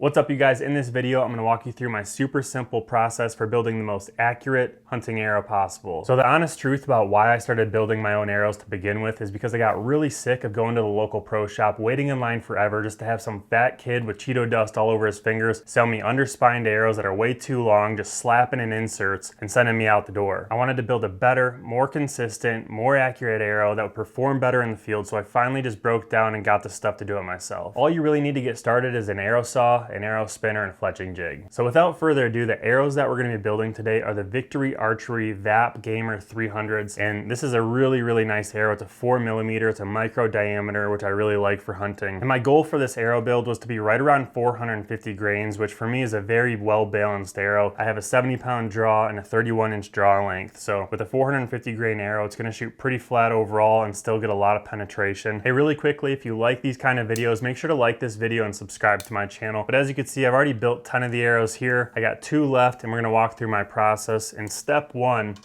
What's up, you guys? In this video, I'm going to walk you through my super simple process for building the most accurate hunting arrow possible. So the honest truth about why I started building my own arrows to begin with is because I got really sick of going to the local pro shop, waiting in line forever just to have some fat kid with Cheeto dust all over his fingers sell me underspined arrows that are way too long, just slapping in inserts and sending me out the door. I wanted to build a better, more consistent, more accurate arrow that would perform better in the field, so I finally just broke down and got the stuff to do it myself. All you really need to get started is an arrow saw, an arrow spinner, and a fletching jig. So without further ado, the arrows that we're going to be building today are the Victory Archery VAP Gamer 300s, and this is a really nice arrow. It's a 4mm, it's a micro diameter, which I really like for hunting. And my goal for this arrow build was to be right around 450 grains, which for me is a very well balanced arrow. I have a 70-pound draw and a 31-inch draw length, so with a 450 grain arrow, it's going to shoot pretty flat overall and still get a lot of penetration. Hey, really quickly, if you like these kind of videos, make sure to like this video and subscribe to my channel. But as you can see, I've already built 10 of the arrows here. I got 2 left, and we're gonna walk through my process. And step 1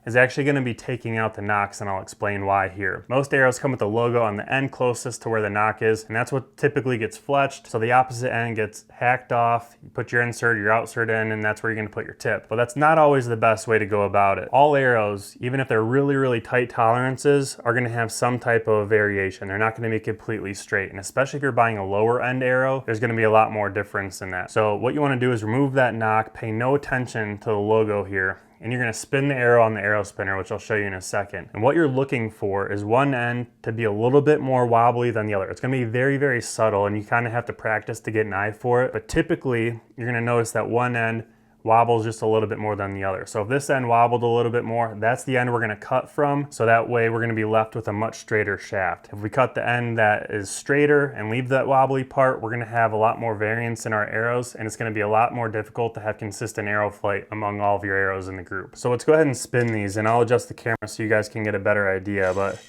is actually gonna be taking out the nocks, and I'll explain why here. Most arrows come with the logo on the end closest to where the nock is, and that's what typically gets fletched. So the opposite end gets hacked off. You put your insert, your outsert in, and that's where you're gonna put your tip. But that's not always the best way to go about it. All arrows, even if they're really tight tolerances, are gonna have some type of variation. They're not gonna be completely straight. And especially if you're buying a lower end arrow, there's gonna be a lot more difference in that. So what you wanna do is remove that nock, pay no attention to the logo here, and you're gonna spin the arrow on the arrow spinner, which I'll show you in a second. And what you're looking for is one end to be a little bit more wobbly than the other. It's gonna be very subtle, and you kind of have to practice to get an eye for it. But typically, you're gonna notice that one end wobbles just a little bit more than the other. So if this end wobbled a little bit more, that's the end we're gonna cut from, so that way we're gonna be left with a much straighter shaft. If we cut the end that is straighter and leave that wobbly part, we're gonna have a lot more variance in our arrows, and it's gonna be a lot more difficult to have consistent arrow flight among all of your arrows in the group. So let's go ahead and spin these, and I'll adjust the camera so you guys can get a better idea, but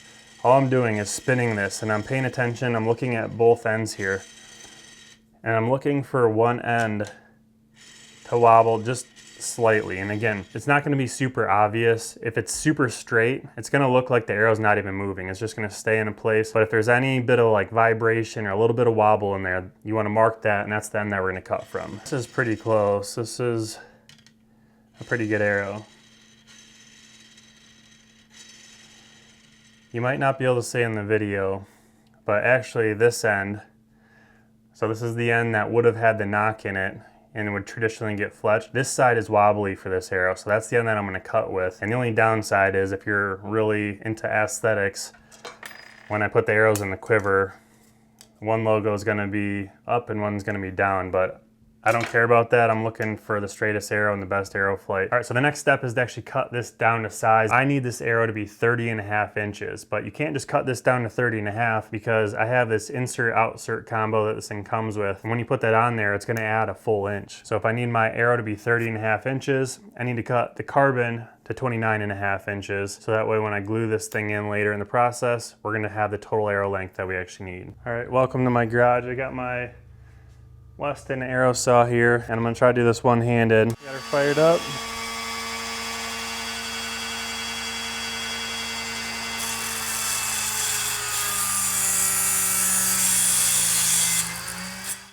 all I'm doing is spinning this, and I'm paying attention. I'm looking at both ends here, and I'm looking for one end to wobble just slightly. And again, it's not going to be super obvious. If it's super straight, it's going to look like the arrow's not even moving. It's just going to stay in a place. But if there's any bit of like vibration or a little bit of wobble in there, you want to mark that, and that's the end that we're going to cut from. This is pretty close. This is a pretty good arrow. You might not be able to see in the video, but actually this end, so this is the end that would have had the nock in it and would traditionally get fletched. This side is wobbly for this arrow, so that's the end that I'm gonna cut with. And the only downside is if you're really into aesthetics, when I put the arrows in the quiver, one logo is gonna be up and one's gonna be down, but I don't care about that. I'm looking for the straightest arrow and the best arrow flight. All right, so the next step is to actually cut this down to size. I need this arrow to be 30.5 inches, but you can't just cut this down to 30.5 because I have this insert-outsert combo that this thing comes with. And when you put that on there, it's gonna add a full inch. So if I need my arrow to be 30.5 inches, I need to cut the carbon to 29.5 inches. So that way when I glue this thing in later in the process, we're gonna have the total arrow length that we actually need. All right, welcome to my garage. I got my Weston arrow saw here, and I'm gonna try to do this one-handed. Got her fired up.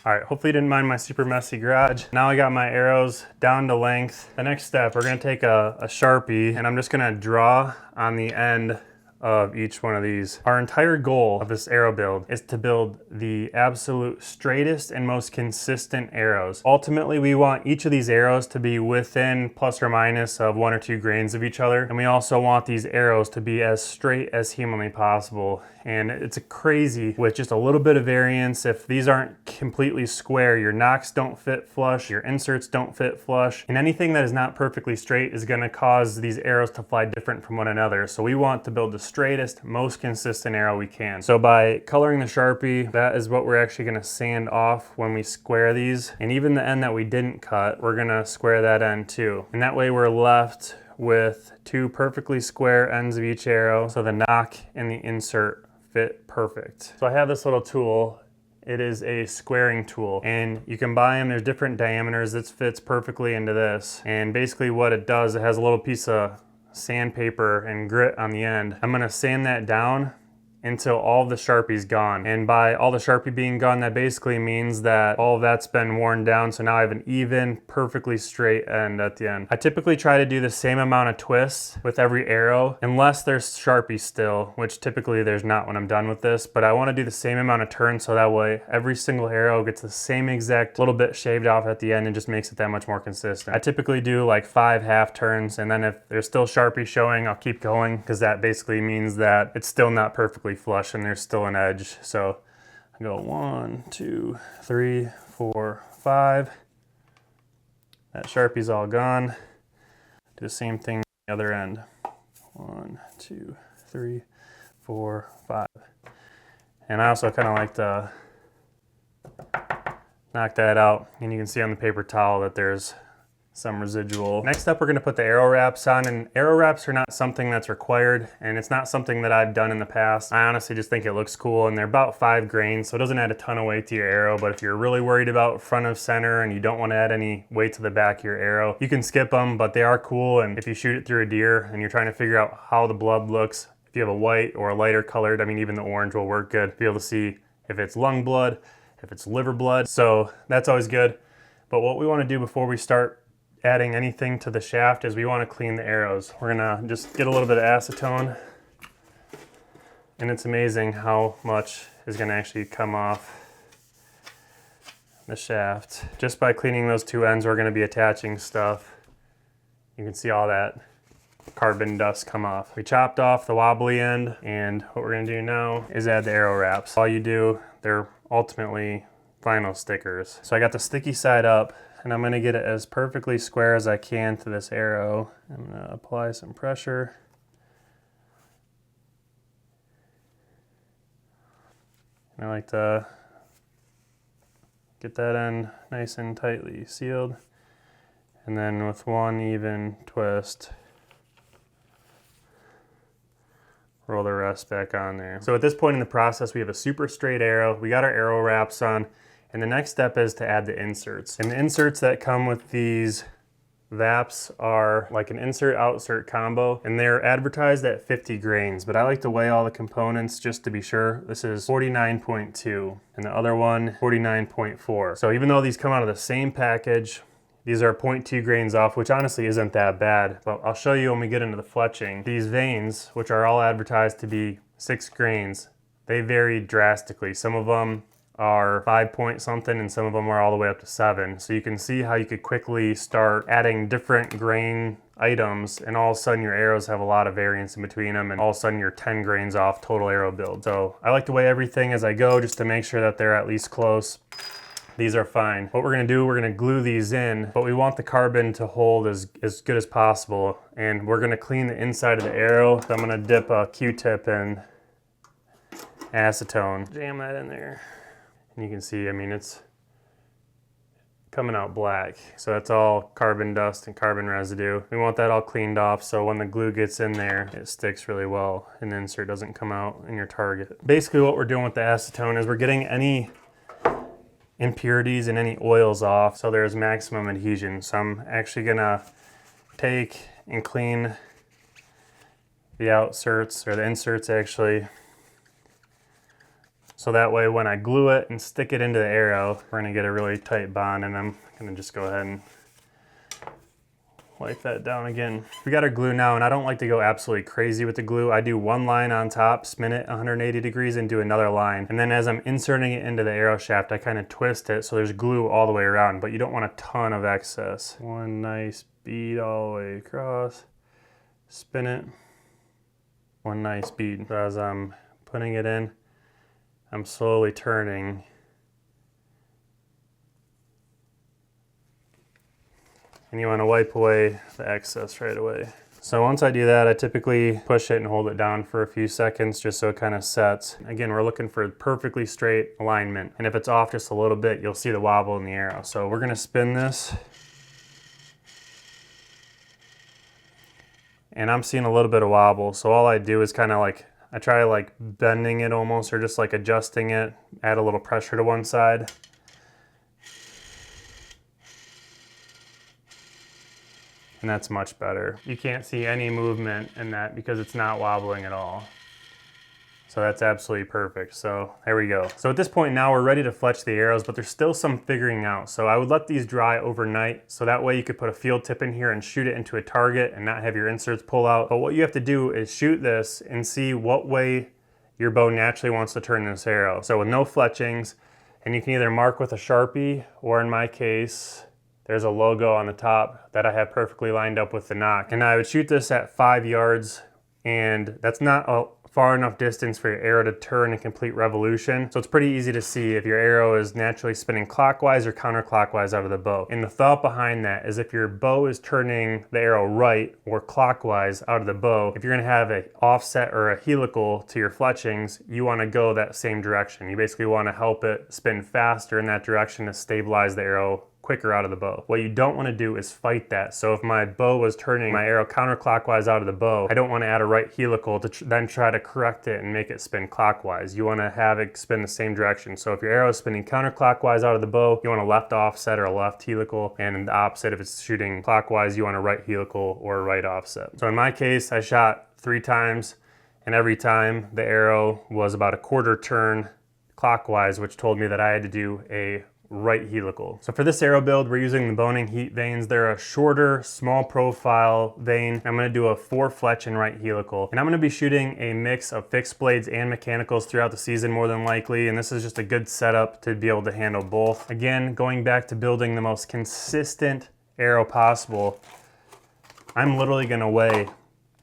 All right, hopefully you didn't mind my super messy garage. Now I got my arrows down to length. The next step, we're gonna take a Sharpie, and I'm just gonna draw on the end of each one of these. Our entire goal of this arrow build is to build the absolute straightest and most consistent arrows. Ultimately, we want each of these arrows to be within plus or minus of 1 or 2 grains of each other. And we also want these arrows to be as straight as humanly possible. And it's crazy with just a little bit of variance. If these aren't completely square, your nocks don't fit flush, your inserts don't fit flush, and anything that is not perfectly straight is gonna cause these arrows to fly different from one another. So we want to build the straightest, most consistent arrow we can. So by coloring the Sharpie, that is what we're actually gonna sand off when we square these. And even the end that we didn't cut, we're gonna square that end too. And that way we're left with 2 perfectly square ends of each arrow, so the nock and the insert fit perfect. So I have this little tool. It is a squaring tool, and you can buy them. There's different diameters. This fits perfectly into this. And basically what it does, it has a little piece of sandpaper and grit on the end. I'm gonna sand that down until all the Sharpie's gone. And by all the Sharpie being gone, that basically means that all of that's been worn down, so now I have an even, perfectly straight end at the end. I typically try to do the same amount of twists with every arrow, unless there's Sharpie still, which typically there's not when I'm done with this, but I want to do the same amount of turns so that way every single arrow gets the same exact little bit shaved off at the end and just makes it that much more consistent. I typically do like 5 half turns, and then if there's still Sharpie showing, I'll keep going, because that basically means that it's still not perfectly flush and there's still an edge. So I go 1, 2, 3, 4, 5. That Sharpie's all gone. Do the same thing on the other end. 1, 2, 3, 4, 5. And I also kind of like to knock that out, and you can see on the paper towel that there's some residual. Next up, we're going to put the arrow wraps on, and arrow wraps are not something that's required, and it's not something that I've done in the past. I honestly just think it looks cool, and they're about 5 grains, so it doesn't add a ton of weight to your arrow. But if you're really worried about front of center and you don't want to add any weight to the back of your arrow, you can skip them, but they are cool. And if you shoot it through a deer and you're trying to figure out how the blood looks, if you have a white or a lighter colored, I mean, even the orange will work good, be able to see if it's lung blood, if it's liver blood, so that's always good. But what we want to do before we start adding anything to the shaft is we want to clean the arrows. We're gonna just get a little bit of acetone, and it's amazing how much is gonna actually come off the shaft. Just by cleaning those 2 ends, we're gonna be attaching stuff. You can see all that carbon dust come off. We chopped off the wobbly end, and what we're gonna do now is add the arrow wraps. All you do, they're ultimately vinyl stickers. So I got the sticky side up, and I'm gonna get it as perfectly square as I can to this arrow. I'm gonna apply some pressure. And I like to get that end nice and tightly sealed. And then with one even twist, roll the rest back on there. So at this point in the process, we have a super straight arrow. We got our arrow wraps on. And the next step is to add the inserts. And the inserts that come with these VAPs are like an insert-outsert combo, and they're advertised at 50 grains, but I like to weigh all the components just to be sure. This is 49.2, and the other one, 49.4. So even though these come out of the same package, these are 0.2 grains off, which honestly isn't that bad, but I'll show you when we get into the fletching. These vanes, which are all advertised to be 6 grains, they vary drastically. Some of them are 5 point something, and some of them are all the way up to 7. So you can see how you could quickly start adding different grain items, and all of a sudden your arrows have a lot of variance in between them, and all of a sudden you're 10 grains off total arrow build. So I like to weigh everything as I go just to make sure that they're at least close. These are fine. What we're gonna do, we're gonna glue these in, but we want the carbon to hold as good as possible. And we're gonna clean the inside of the arrow. So I'm gonna dip a Q-tip in acetone, jam that in there. And you can see, I mean, it's coming out black. So that's all carbon dust and carbon residue. We want that all cleaned off so when the glue gets in there, it sticks really well and the insert doesn't come out in your target. Basically what we're doing with the acetone is we're getting any impurities and any oils off so there's maximum adhesion. So I'm actually gonna take and clean the outserts, or the inserts actually, so that way when I glue it and stick it into the arrow, we're gonna get a really tight bond, and I'm gonna just go ahead and wipe that down again. We got our glue now, and I don't like to go absolutely crazy with the glue. I do one line on top, spin it 180 degrees, and do another line. And then as I'm inserting it into the arrow shaft, I kind of twist it so there's glue all the way around, but you don't want a ton of excess. One nice bead all the way across, spin it, one nice bead. So as I'm putting it in, I'm slowly turning. And you want to wipe away the excess right away. So once I do that, I typically push it and hold it down for a few seconds just so it kind of sets. Again, we're looking for perfectly straight alignment. And if it's off just a little bit, you'll see the wobble in the arrow. So we're gonna spin this. And I'm seeing a little bit of wobble. So all I do is kind of like, I try like bending it almost, or just like adjusting it, add a little pressure to one side. And that's much better. You can't see any movement in that because it's not wobbling at all. So that's absolutely perfect. So there we go. So at this point now we're ready to fletch the arrows, but there's still some figuring out. So I would let these dry overnight, so that way you could put a field tip in here and shoot it into a target and not have your inserts pull out. But what you have to do is shoot this and see what way your bow naturally wants to turn this arrow. So with no fletchings, and you can either mark with a Sharpie, or in my case, there's a logo on the top that I have perfectly lined up with the nock. And I would shoot this at 5 yards, and that's not a far enough distance for your arrow to turn a complete revolution. So it's pretty easy to see if your arrow is naturally spinning clockwise or counterclockwise out of the bow. And the thought behind that is if your bow is turning the arrow right or clockwise out of the bow, if you're gonna have an offset or a helical to your fletchings, you wanna go that same direction. You basically wanna help it spin faster in that direction to stabilize the arrow quicker out of the bow. What you don't want to do is fight that. So if my bow was turning my arrow counterclockwise out of the bow, I don't want to add a right helical to then try to correct it and make it spin clockwise. You want to have it spin the same direction. So if your arrow is spinning counterclockwise out of the bow, you want a left offset or a left helical, and the opposite, if it's shooting clockwise, you want a right helical or a right offset. So in my case, I shot 3 times, and every time the arrow was about a quarter turn clockwise, which told me that I had to do a right helical. So for this arrow build, we're using the Boning Heat vanes. They're a shorter, small profile vane. I'm gonna do a 4 fletch and right helical. And I'm gonna be shooting a mix of fixed blades and mechanicals throughout the season more than likely. And this is just a good setup to be able to handle both. Again, going back to building the most consistent arrow possible, I'm literally gonna weigh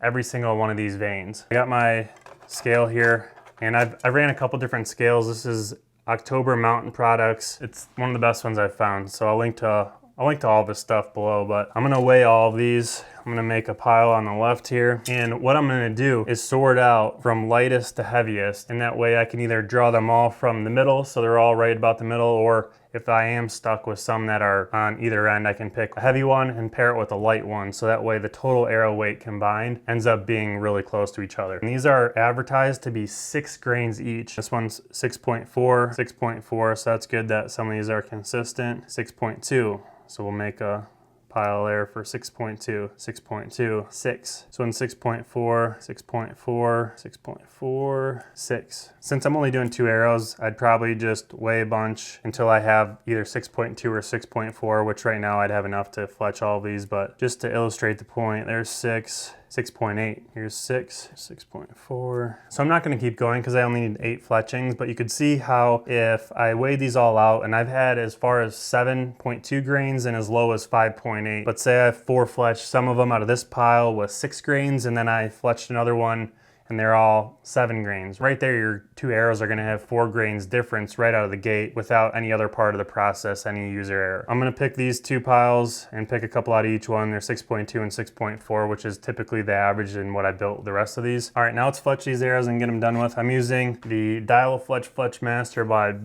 every single one of these vanes. I got my scale here, and I ran a couple different scales. This is October Mountain Products. It's one of the best ones I've found. So I'll link to all this stuff below, but I'm gonna weigh all of these. I'm gonna make a pile on the left here. And what I'm gonna do is sort out from lightest to heaviest. And that way I can either draw them all from the middle, so they're all right about the middle, or if I am stuck with some that are on either end, I can pick a heavy one and pair it with a light one. So that way the total arrow weight combined ends up being really close to each other. And these are advertised to be 6 grains each. This one's 6.4, 6.4. So that's good that some of these are consistent. 6.2. So we'll make a pile there for 6.2, 6.2, 6. So in 6.4, 6.4, 6.4, 6. Since I'm only doing 2 arrows, I'd probably just weigh a bunch until I have either 6.2 or 6.4, which right now I'd have enough to fletch all of these, but just to illustrate the point, there's 6, 6.8, here's 6, 6.4. So I'm not gonna keep going because I only need 8 fletchings, but you could see how if I weighed these all out, and I've had as far as 7.2 grains and as low as 5.8, but say I have 4 fletched, some of them out of this pile was 6 grains, and then I fletched another one and they're all 7 grains. Right there, your 2 arrows are gonna have 4 grains difference right out of the gate without any other part of the process, any user error. I'm gonna pick these 2 piles and pick a couple out of each one. They're 6.2 and 6.4, which is typically the average in what I built the rest of these. All right, now let's fletch these arrows and get them done with. I'm using the Dial-A-Fletch Fletch Master by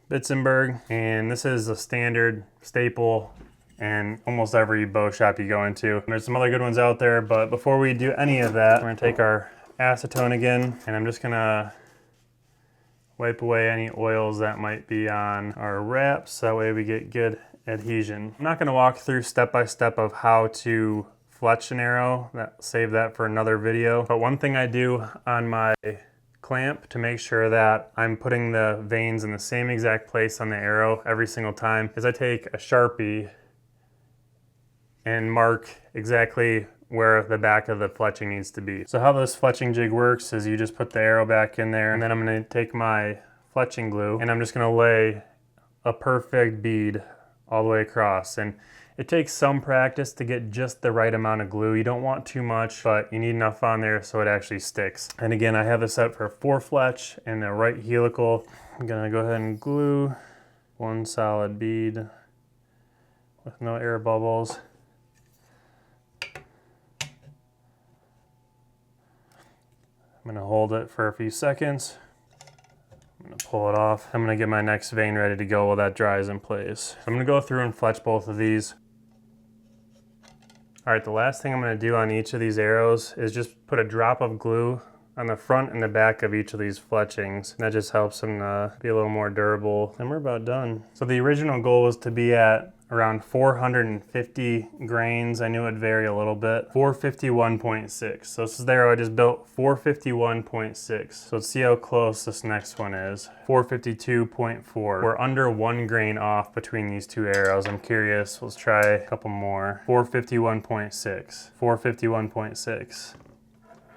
Bitzenberg, and this is a standard staple in almost every bow shop you go into. There's some other good ones out there, but before we do any of that, we're gonna take our acetone again, and I'm just gonna wipe away any oils that might be on our wraps. That way we get good adhesion. I'm not gonna walk through step by step of how to fletch an arrow. Save that for another video. But one thing I do on my clamp to make sure that I'm putting the vanes in the same exact place on the arrow every single time is I take a Sharpie and mark exactly where the back of the fletching needs to be. So how this fletching jig works is you just put the arrow back in there, and then I'm gonna take my fletching glue and I'm just gonna lay a perfect bead all the way across. And it takes some practice to get just the right amount of glue. You don't want too much, but you need enough on there so it actually sticks. And again, I have this set for 4 fletch and a right helical. I'm gonna go ahead and glue 1 solid bead with no air bubbles. I'm gonna hold it for a few seconds. I'm gonna pull it off. I'm gonna get my next vane ready to go while that dries in place. So I'm gonna go through and fletch both of these. All right, the last thing I'm gonna do on each of these arrows is just put a drop of glue on the front and the back of each of these fletchings. That just helps them be a little more durable. And we're about done. So the original goal was to be at around 450 grains. I knew it'd vary a little bit. 451.6. So this is the arrow I just built, 451.6. So let's see how close this next one is. 452.4. We're under 1 grain off between these two arrows. I'm curious. Let's try a couple more. 451.6. 451.6.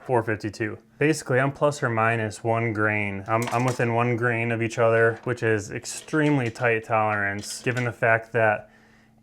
452. Basically, I'm plus or minus 1 grain. I'm within 1 grain of each other, which is extremely tight tolerance, given the fact that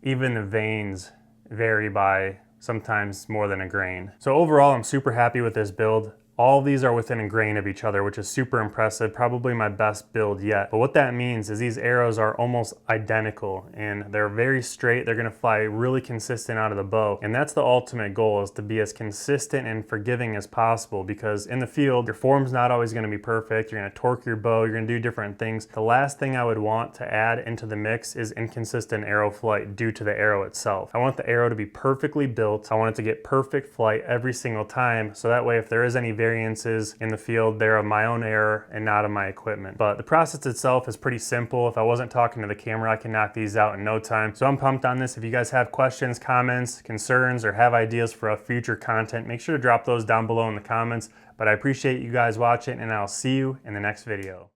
even the veins vary by sometimes more than a grain. So overall, I'm super happy with this build. All of these are within a grain of each other, which is super impressive, probably my best build yet. But what that means is these arrows are almost identical and they're very straight. They're gonna fly really consistent out of the bow. And that's the ultimate goal, is to be as consistent and forgiving as possible, because in the field, your form's not always gonna be perfect. You're gonna torque your bow, you're gonna do different things. The last thing I would want to add into the mix is inconsistent arrow flight due to the arrow itself. I want the arrow to be perfectly built. I want it to get perfect flight every single time, so that way if there is any variances in the field, they're of my own error and not of my equipment. But the process itself is pretty simple. If I wasn't talking to the camera, I can knock these out in no time. So I'm pumped on this. If you guys have questions, comments, concerns, or have ideas for a future content, make sure to drop those down below in the comments. But I appreciate you guys watching, and I'll see you in the next video.